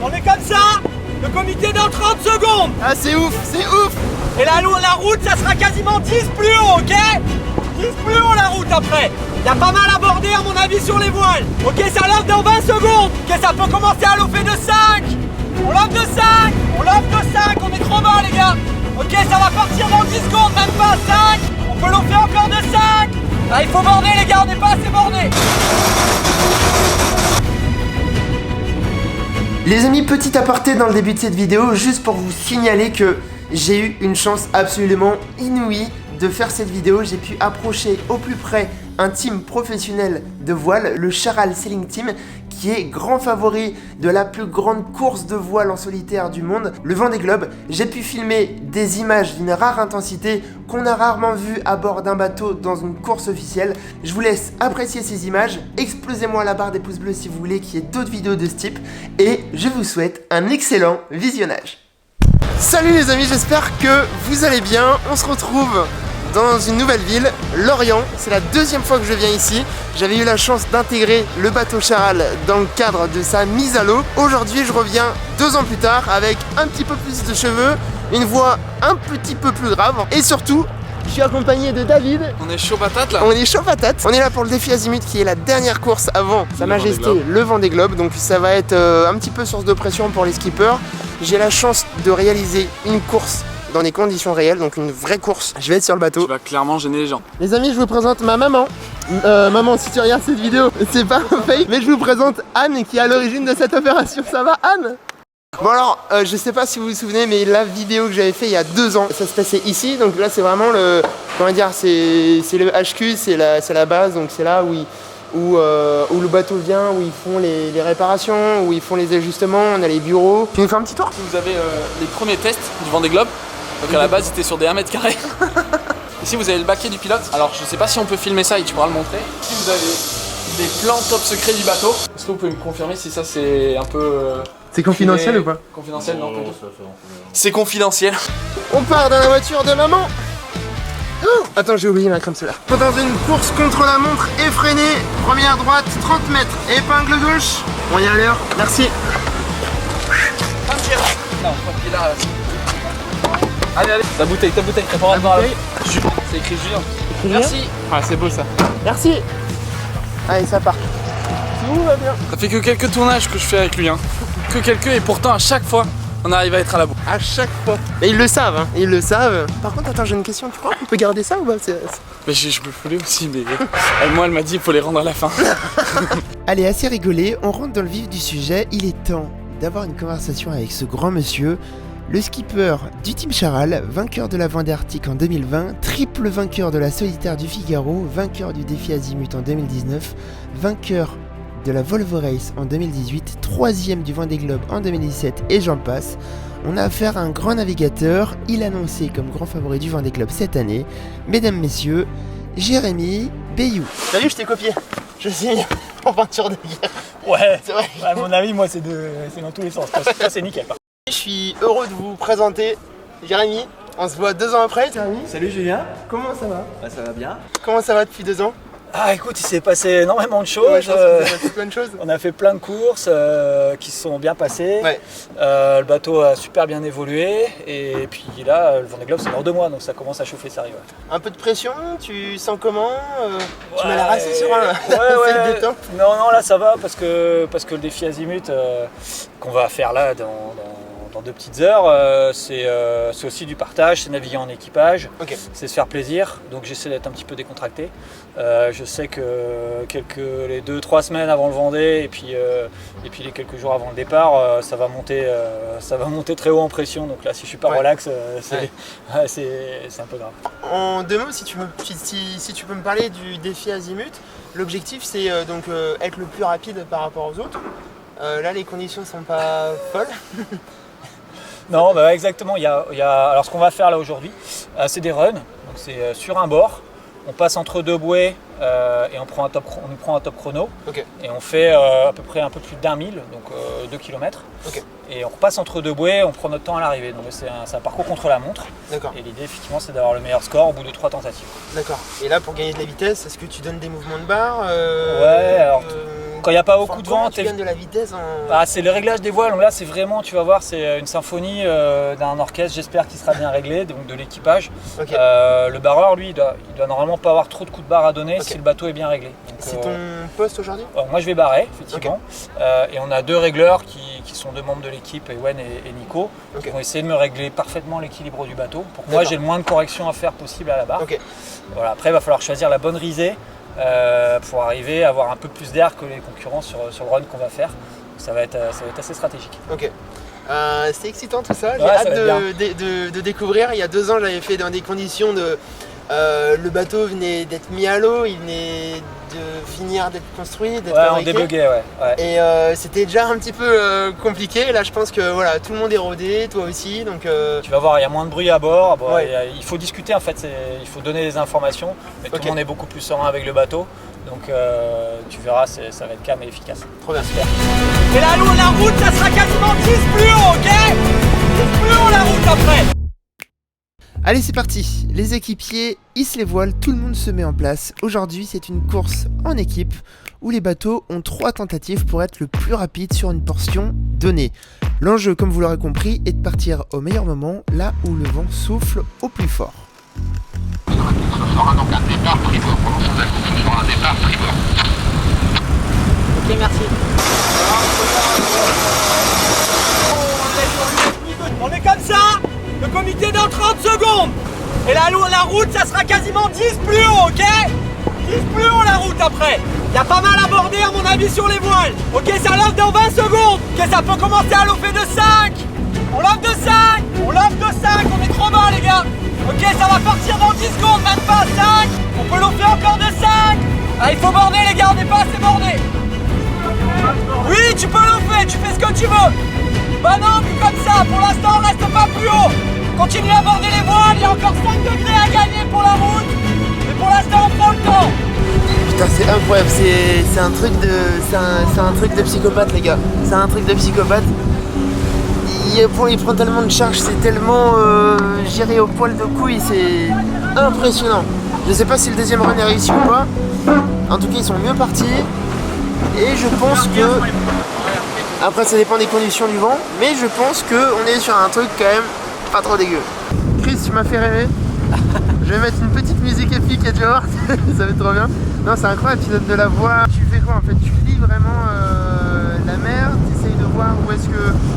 On est comme ça, le comité dans 30 secondes. Ah c'est ouf, c'est ouf. Et la route, ça sera quasiment 10 plus haut, ok? 10 plus haut la route après. Y a pas mal à border à mon avis sur les voiles. Ok, ça lave dans 20 secondes. Ok, ça peut commencer à lofer de 5. On lave de 5. On lave de 5. On est trop bas les gars. Ok, ça va partir dans 10 secondes, même pas 5. On peut lofer encore de 5. Ah, il faut border les gars, on n'est pas assez bordé. Les amis, petit aparté dans le début de cette vidéo, juste pour vous signaler que j'ai eu une chance absolument inouïe de faire cette vidéo. J'ai pu approcher au plus près un team professionnel de voile, le Charal Sailing Team, qui est grand favori de la plus grande course de voile en solitaire du monde, le Vendée Globe. J'ai pu filmer des images d'une rare intensité qu'on a rarement vues à bord d'un bateau dans une course officielle. Je vous laisse apprécier ces images, explosez-moi la barre des pouces bleus si vous voulez qu'il y ait d'autres vidéos de ce type, et je vous souhaite un excellent visionnage. Salut les amis, j'espère que vous allez bien. On se retrouve dans une nouvelle ville, Lorient. C'est la deuxième fois que je viens ici. J'avais eu la chance d'intégrer le bateau Charal dans le cadre de sa mise à l'eau. Aujourd'hui, je reviens 2 ans plus tard avec un petit peu plus de cheveux, une voix un petit peu plus grave et surtout, je suis accompagné de David. On est chaud patate là. On est chaud patate. On est là pour le défi Azimut qui est la dernière course avant Sa Majesté le Vendée Globe. Donc ça va être un petit peu source de pression pour les skippers. J'ai la chance de réaliser une course dans des conditions réelles, donc une vraie course. Je vais être sur le bateau. Tu vas clairement gêner les gens. Les amis, je vous présente ma maman. Maman, si tu regardes cette vidéo, c'est pas un fake, mais je vous présente Anne qui est à l'origine de cette opération. Ça va, Anne? Bon alors, je sais pas si vous vous souvenez, mais la vidéo que j'avais fait il y a 2 ans, ça se passait ici. Donc là, c'est vraiment le, comment dire, c'est le HQ, c'est la base. Donc c'est là où le bateau vient, où ils font les réparations, où ils font les ajustements. On a les bureaux. Tu nous fais un petit tour? Vous avez les premiers tests du Vendée Globe. Donc à la base, c'était sur des 1 mètre carré. Ici, vous avez le baquet du pilote. Alors, je sais pas si on peut filmer ça et tu pourras le montrer. Ici, vous avez des plans top secrets du bateau. Est-ce que vous pouvez me confirmer si ça, c'est un peu... C'est confidentiel ou pas? Confidentiel, non. C'est confidentiel. On part dans la voiture de maman. Oh, attends, j'ai oublié ma crème solaire. Dans une course contre la montre effrénée, première droite, 30 mètres, épingle gauche. On y est à l'heure, merci. Non, tranquille là. Allez, allez, ta bouteille, t'as pas voir là. C'est écrit Julien. Merci. Ah, c'est beau ça. Merci. Allez, ça part. Tout va bien. Ça fait que quelques tournages que je fais avec lui, hein. Que quelques, et pourtant à chaque fois, on arrive à être à la bourre. À chaque fois. Mais ils le savent, hein. Ils le savent. Par contre, attends, j'ai une question. Tu crois qu'on peut garder ça ou pas? Mais je me voulais aussi, mais moi elle m'a dit il faut les rendre à la fin. Allez, assez rigolé, on rentre dans le vif du sujet. Il est temps d'avoir une conversation avec ce grand monsieur, le skipper du Team Charal, vainqueur de la Vendée Arctique en 2020, triple vainqueur de la Solitaire du Figaro, vainqueur du défi Azimut en 2019, vainqueur de la Volvo Race en 2018, 3e du Vendée Globe en 2017 et j'en passe. On a affaire à un grand navigateur, il est annoncé comme grand favori du Vendée Globe cette année. Mesdames, messieurs, Jérémy Bayou. Salut, je t'ai copié. Je suis en peinture de guerre. Ouais, C'est vrai. à mon avis, moi, c'est dans tous les sens. Ça, c'est nickel. Je suis heureux de vous présenter Jérémy. On se voit 2 ans après, Jérémy. Salut Julien. Comment ça va? Bah, ça va bien. Comment ça va depuis 2 ans? Ah écoute, il s'est passé énormément de choses. Ouais, je pense que ça fait plein de choses. On a fait plein de courses qui se sont bien passées. Ouais. Le bateau a super bien évolué. Et puis là, le Vendée Globe, c'est dans 2 mois, donc ça commence à chauffer, ça arrive. Un peu de pression, tu sens comment? Tu m'as l'air assez serein là. Ouais. C'est le détente. Non, là ça va parce que le défi Azimut qu'on va faire là dans 2 petites heures, c'est aussi du partage, c'est naviguer en équipage, Ok. c'est se faire plaisir, donc j'essaie d'être un petit peu décontracté. Je sais que les 2-3 semaines avant le Vendée et puis les quelques jours avant le départ, ça va monter très haut en pression, donc là si je suis pas relax, c'est un peu grave. En 2 mots, si tu peux me parler du défi Azimut, l'objectif c'est donc être le plus rapide par rapport aux autres. Là les conditions sont pas folles. Non, bah exactement. Alors ce qu'on va faire là aujourd'hui, c'est des runs. Donc c'est sur un bord. On passe entre 2 bouées et on nous prend un top chrono. Okay. Et on fait à peu près un peu plus d'1 000, donc 2 km. Okay. Et on repasse entre 2 bouées, on prend notre temps à l'arrivée. Donc c'est un parcours contre la montre. D'accord. Et l'idée effectivement c'est d'avoir le meilleur score au bout de 3 tentatives. D'accord. Et là pour gagner de la vitesse, est-ce que tu donnes des mouvements de barre Ouais, alors Quand il n'y a pas beaucoup de vent, tu gagnes de la vitesse en... Ah, c'est le réglage des voiles. Donc là, c'est vraiment, tu vas voir, c'est une symphonie d'un orchestre, j'espère qu'il sera bien réglé, donc de l'équipage. Okay. Le barreur, lui, il doit normalement pas avoir trop de coups de barre à donner si le bateau est bien réglé. C'est ton poste aujourd'hui? Moi, je vais barrer, effectivement. Et on a 2 régleurs qui sont 2 membres de l'équipe, Ewen et Nico, qui vont essayer de me régler parfaitement l'équilibre du bateau pour que moi, j'ai le moins de corrections à faire possible à la barre. Voilà, après, il va falloir choisir la bonne risée pour arriver à avoir un peu plus d'air que les concurrents sur le run qu'on va faire. Ça va être assez stratégique. C'est excitant tout ça, j'ai hâte de découvrir. Il y a 2 ans, j'avais fait dans des conditions de... le bateau venait d'être mis à l'eau, il venait de finir d'être construit, d'être fabriqué. On débuguait, Et c'était déjà un petit peu compliqué. Là, je pense que voilà, tout le monde est rodé, toi aussi. Donc, tu vas voir, il y a moins de bruit à bord. Il faut discuter en fait, il faut donner des informations. Mais tout le monde est beaucoup plus serein avec le bateau. Donc tu verras, ça va être calme et efficace. Trop bien. Super. Et la route, ça sera quasiment 10 plus haut, ok? 10 plus haut la route après. Allez, c'est parti. Les équipiers hissent les voiles, tout le monde se met en place. Aujourd'hui, c'est une course en équipe où les bateaux ont 3 tentatives pour être le plus rapide sur une portion donnée. L'enjeu, comme vous l'aurez compris, est de partir au meilleur moment, là où le vent souffle au plus fort. Ce sera donc un départ tribord. Ce sera un départ tribord. Ok, merci. On est comme ça. Le comité dans 30 secondes. Et la route, ça sera quasiment 10 plus haut, ok? 10 plus haut la route après. Il y a pas mal à border à mon avis sur les voiles. Ok, ça lave dans 20 secondes. Ok, ça peut commencer à l'offrir de 5. On lave de 5. On lave de 5. On est trop bas les gars. Ok, ça va partir dans 10 secondes, même pas 5. On peut l'offrir encore de 5. Ah, il faut border les gars, on n'est pas assez bordé. Oui, tu peux l'offrir, tu fais ce que tu veux. Bah non, plus comme ça, pour l'instant on reste pas plus haut. Continue à border les voiles, il y a encore 5 degrés à gagner pour la route. Mais pour l'instant on prend le temps. Putain, c'est incroyable, c'est un truc de... C'est un truc de psychopathe les gars. C'est un truc de psychopathe. Il prend tellement de charge, c'est tellement géré au poil de couille, c'est impressionnant. Je sais pas si le deuxième run est réussi ou pas. En tout cas, ils sont mieux partis. Et je pense que... Après, ça dépend des conditions du vent. Mais je pense qu'on est sur un truc quand même pas trop dégueu. Chris, tu m'as fait rêver. Je vais mettre une petite musique épique et tu vas voir, ça va être trop bien. Non, c'est incroyable, tu donnes de la voix. Tu fais quoi en fait? Tu lis vraiment la mer, tu essayes de voir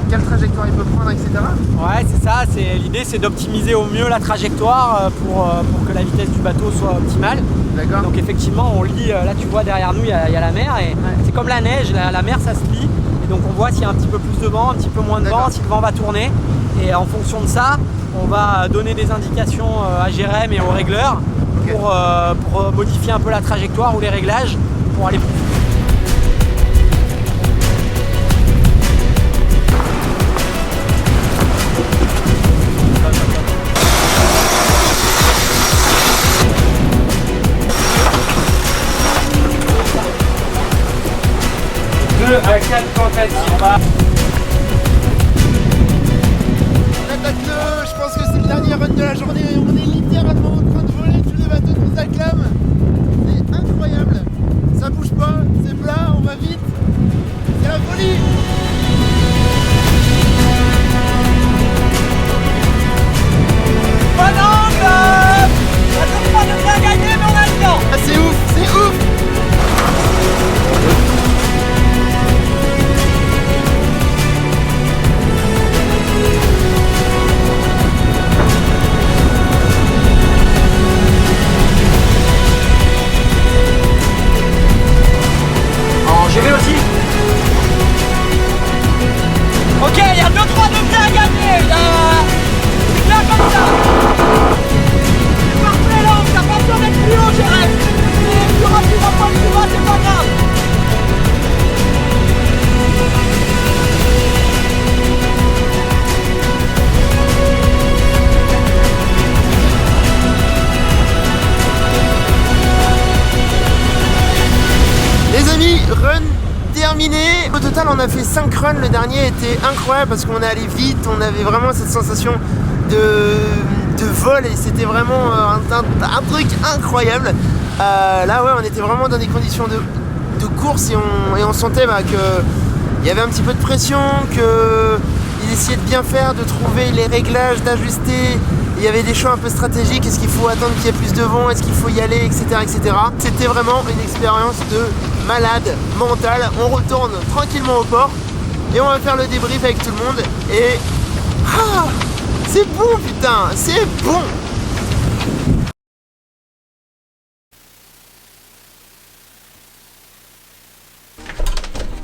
quelle trajectoire il peut prendre, etc. Ouais, c'est ça. L'idée, c'est d'optimiser au mieux la trajectoire pour que la vitesse du bateau soit optimale. D'accord. Donc effectivement, on lit. Là, tu vois derrière nous, il y a la mer et c'est comme la neige. La mer, ça se lit. Et donc on voit s'il y a un petit peu plus de vent, un petit peu moins de vent, si le vent va tourner. Et en fonction de ça, on va donner des indications à Jérém et au régleur pour modifier un peu la trajectoire ou les réglages pour aller plus vite. À 4 tentatives. Attaque-le, je pense que c'est le dernier run de la journée. On est littéralement en train de voler, tous les bateaux nous acclament. C'est incroyable. Ça bouge pas, c'est plat, on va vite. C'est la folie. Bon angle. Ça donne pas de bien gagner, mais on a le temps. Ah, c'est ouf, c'est ouf. J'y vais aussi. Ok, il y a 2-3 degrés à gagner. C'est bien comme ça. C'est parfait là, t'as pas besoin d'être plus haut, Jérém. C'est plus rapide un point plus bas, c'est pas grave. Les amis, run terminé. Au total, on a fait 5 runs. Le dernier était incroyable parce qu'on est allé vite. On avait vraiment cette sensation de vol et c'était vraiment un truc incroyable. Là, ouais, on était vraiment dans des conditions de de course et on sentait qu'il y avait un petit peu de pression, qu'ils essayaient de bien faire, de trouver les réglages, d'ajuster. Il y avait des choix un peu stratégiques, est-ce qu'il faut attendre qu'il y ait plus de vent, est-ce qu'il faut y aller, etc. etc. C'était vraiment une expérience de malade mentale. On retourne tranquillement au port et on va faire le débrief avec tout le monde et... Ah, c'est bon putain, c'est bon.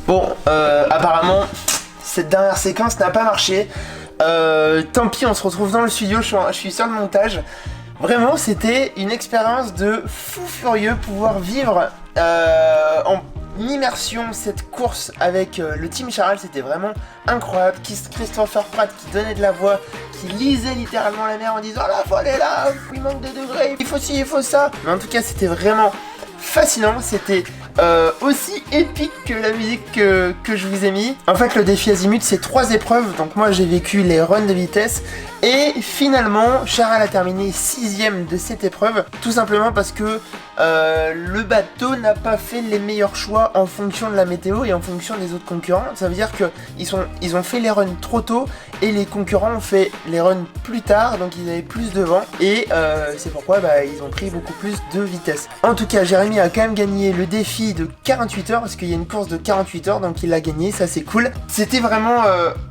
Bon, apparemment, cette dernière séquence n'a pas marché. Tant pis, on se retrouve dans le studio, je suis sur le montage. Vraiment, c'était une expérience de fou furieux pouvoir vivre en immersion cette course avec le team Charal. C'était vraiment incroyable. Christopher Pratt qui donnait de la voix, qui lisait littéralement la mer en disant la voile est là, il manque de degrés, il faut ci, il faut ça. Mais en tout cas, c'était vraiment fascinant. C'était aussi épique que la musique que je vous ai mis. En fait, le défi Azimut, c'est 3 épreuves. Donc moi, j'ai vécu les runs de vitesse. Et finalement, Charal a terminé 6ème de cette épreuve. Tout simplement parce que le bateau n'a pas fait les meilleurs choix en fonction de la météo et en fonction des autres concurrents. Ça veut dire qu'ils ont fait les runs trop tôt et les concurrents ont fait les runs plus tard. Donc ils avaient plus de vent. Et c'est pourquoi ils ont pris beaucoup plus de vitesse. En tout cas, Jérémy a quand même gagné le défi de 48 heures parce qu'il y a une course de 48 heures, donc il l'a gagné, ça c'est cool. C'était vraiment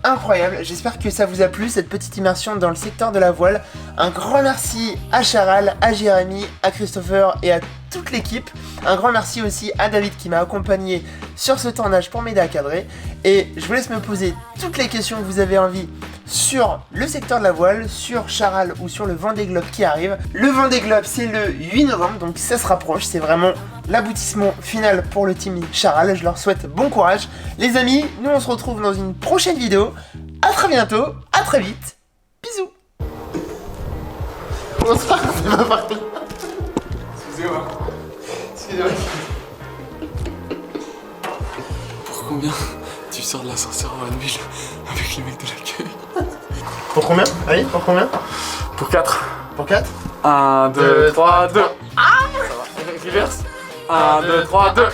incroyable. J'espère que ça vous a plu, cette petite immersion dans le secteur de la voile. Un grand merci à Charal, à Jérémy, à Christopher et à toute l'équipe. Un grand merci aussi à David qui m'a accompagné sur ce tournage pour m'aider à cadrer. Et je vous laisse me poser toutes les questions que vous avez envie sur le secteur de la voile, sur Charal ou sur le Vendée Globe qui arrive. Le Vendée Globe, c'est le 8 novembre, donc ça se rapproche. C'est vraiment l'aboutissement final pour le team Charal. Je leur souhaite bon courage. Les amis, nous on se retrouve dans une prochaine vidéo. À très bientôt, à très vite. Bisous. Bonsoir, c'est pas parti. Excusez-moi. Excusez-moi. Pour combien tu sors de l'ascenseur en Van Ville avec les mecs de l'accueil? Pour combien? Allez, pour combien? Pour 4. Pour 4? 1, 2, 3, 2. Ah, ça va. Reverse. 1, 2, 3, 2.